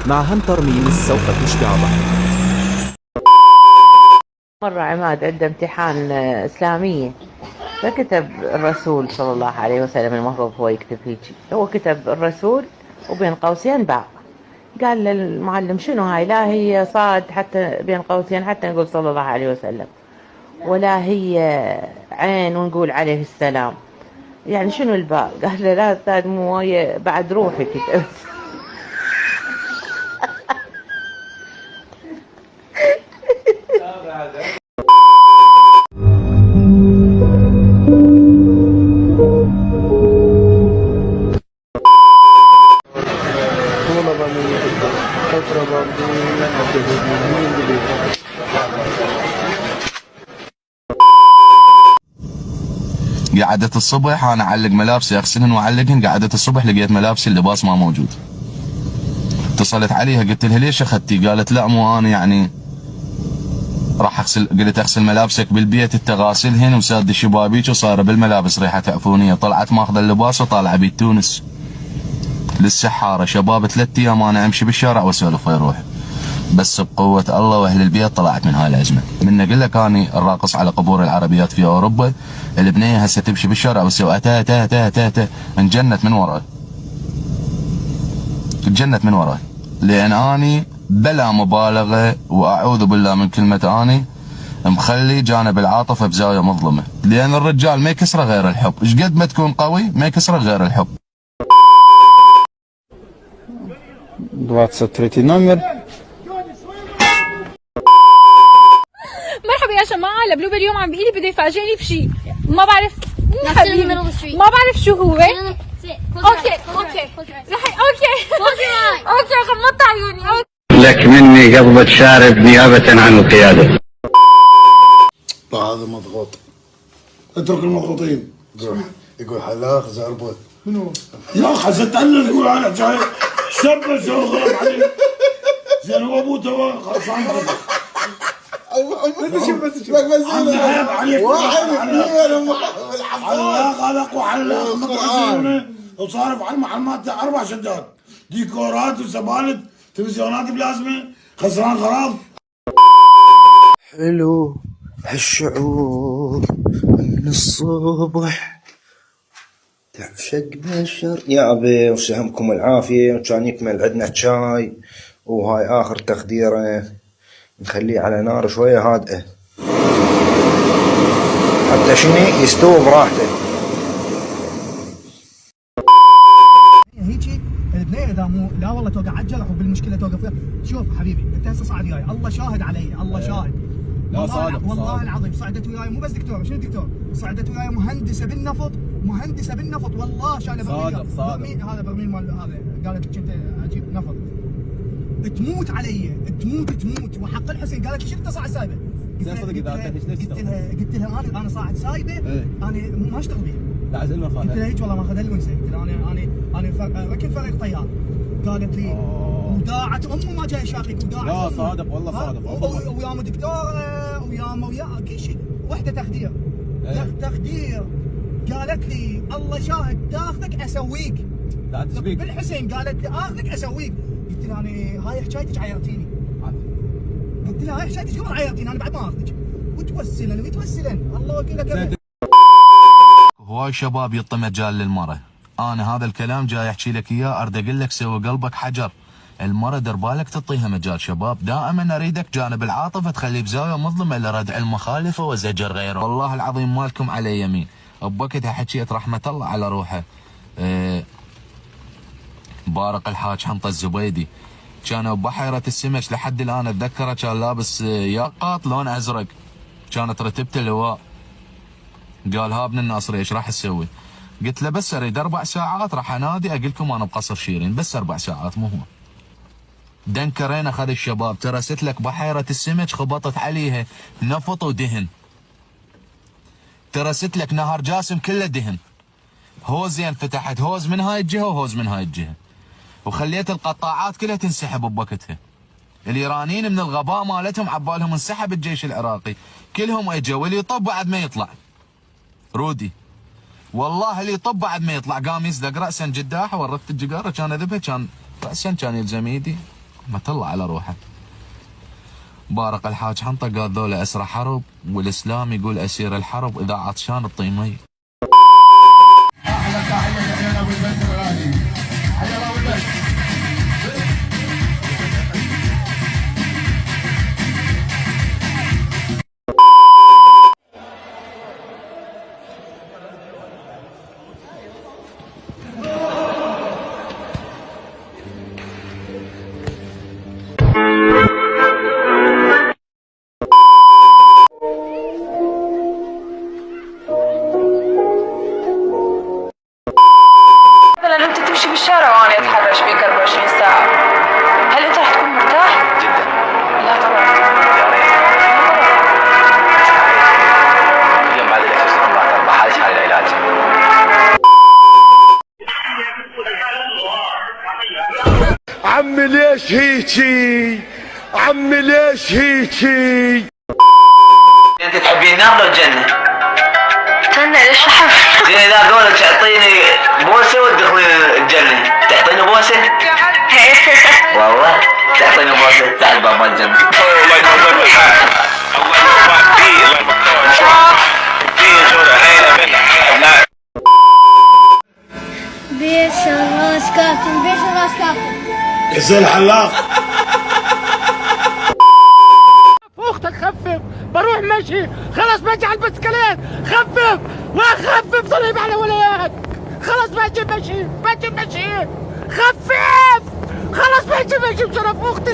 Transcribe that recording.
مع هنتر ميمز سوف تشبع بعض. مرة عماد عنده امتحان إسلامية، فكتب الرسول صلى الله عليه وسلم، المفروض هو يكتب هيجي، هو كتب الرسول وبين قوسين باء. قال للمعلم شنو هاي؟ لا هي صاد حتى بين قوسين حتى نقول صلى الله عليه وسلم، ولا هي عين ونقول عليه السلام، يعني شنو الباء؟ قال له لا استاذ مو هي بعد روحي كتبت. طلبة من أقرب قعدة الصبح انا اعلق ملابسي اغسلهن واعلقهن. قعدة الصبح لقيت ملابسي اللباس ما موجود. اتصلت عليها قلت لها ليش اخذتي؟ قالت لا مو انا يعني راح اغسل. قلت اغسل ملابسك بالبيت، انت غاسلهن وساد الشبابيك وصايره بالملابس ريحه عفونيه. طلعت ماخذه اللباس وطالعه بيه تونس للسحاره. شباب 3 ايام انا امشي بالشارع واسولف ويروح، بس بقوة الله واهل البيت طلعت من هاي الازمة. من اقول لك اني الراقص على قبور العربيات في اوروبا، البنية هسه تمشي بالشارع وتسوي تا تا تا تا تا، انجنت من وراي. انجنت من وراي، لان اني بلا مبالغة واعوذ بالله من كلمة اني مخلي جانب العاطفة بزاوية مظلمة، لان الرجال ما يكسره غير الحب. ايش قد ما تكون قوي ما يكسره غير الحب. 23 номер. مرحبا يا جماعة، لبلوبة اليوم عم بيقلي بده يفاجئني بشيء ما بعرف. حبيبي ما بعرف شو هو. اوكي غمضت عيوني. لك مني قبضة شارب نيابة عن القيادة. لا هذا مضغوط، اترك المضغوطين. يقول حلاق زربط منو؟ يا اخي ستعلم تقول انا جاي سبه شو غلط عليك. زين هو ابوه تو خلصان بس شوف عيب عليك. واحد اثنين حلاق غلق وحلاق مطعم وصارف على المحل 4 شدات، ديكورات وسبالت تلفزيونات بلازمه، خسران خراب. حلو هالشعور من الصبح تعشق بشر يا ابي، وسهمكم العافيه، وكان يكمل عندنا شاي، وهاي اخر تخديره نخليه على نار شويه هادئه حتى شنو يستوي براحته. هيجي البنيه اذا مو لا والله توقع عجل وبالمشكله توقف وياه. شوف حبيبي انت هسه صاعد وياي، الله شاهد علي، الله شاهد. والله العظيم صعدت وياي مو بس دكتوره، شنو دكتور؟ صعدت وياي مهندسه بالنفط، والله شايله برميل. هذا برميل مال هذا، قالت كنت اجيب نفط تموت علي، تموت وحق الحسين. قالت لي شنو انت صاعد سايبه؟ قلت لها انا صاعد سايبه، انا ما اشتغل بيها. قلت لها هيك والله ما اخذها الونسه. قلت لها انا ركبت فريق طيار. قالت لي وداعت امه ما جاي شاقيك، وداعت لا صادق والله صادق. ويا دكتوره ويا كل شيء. وحده تخدير تخدير. قالت لي الله شاهد تاخذك اسويك بالحسين. قالت لي اخذك اسويك. قلت لها انا هاي حكايتك عيرتيني. قلت لها هاي حكايتك قبل عيرتيني، انا بعد ما اخذك. وتوسلا الله وكيلك. هواي شباب يعطي مجال للمرة. انا هذا الكلام جاي احكي لك اياه، ارد اقول لك سوي قلبك حجر. المرة دير بالك تعطيها مجال شباب. دائما اريدك جانب العاطفة تخليه بزاوية مظلمة لردع المخالفة وزجر غيره. والله العظيم مالكم على يمين. بوقتها حكيت رحمة الله على روحه بارق الحاج حنطة الزبيدي، كان ببحيرة السمك لحد الان اتذكره، كان لابس ياقات لون ازرق، كانت رتبته اللواء. قال ها ابن الناصري ايش راح تسوي؟ قلت له بس اريد 4 ساعات راح انادي اقول لكم انا بقصر شيرين، بس 4 ساعات مو هو. دنكرين اخذ الشباب، ترست لك بحيرة السمك خبطت عليها نفط ودهن. ترست لك نهر جاسم كله دهن. هوزين فتحت، هوز من هاي الجهة وهوز من هاي الجهة، وخليت القطاعات كلها تنسحب بوقتها. الايرانيين من الغباء مالتهم عبالهم انسحب الجيش العراقي، كلهم اجوا، واللي يطب بعد ما يطلع رودي، والله اللي يطب بعد ما يطلع قام يصدق راسا جداحه، ورت الجقاره كان اذبها، كان راسا كان يلزم ايدي ما طلع على روحه. بارق الحاج حنطه قال ذولا اسرى حرب، والاسلام يقول اسير الحرب اذا عطشان اعطيه مي. مثلا انت تمشي بالشارع وانا اتحرش فيك 24 ساعة، هل انت رح تكون مرتاح؟ جدا. لا طبعا. يا ريت. اليوم بعد الاكسس تكون راح تربح، هذه حال العلاج. عمي ليش هيجي؟ عمي ليش هيجي؟ انت تحبين النار ولا الجنة؟ استنى ليش لحظة؟ زين اذا قولك تعطيني بوسه وتدخلين الجنه، تعطيني بوسه؟ والله تعطيني بوسه تحت باب الجنه. بيش الراس كابتن، بيش الراس كابتن. يا زين الحلاق اختك خفف، بروح مشي، خلاص ماشي على البسكليت، خفف وخفف ضرب على وليات، خلاص ماشي خفف، خلاص ماشي بشرف اختي.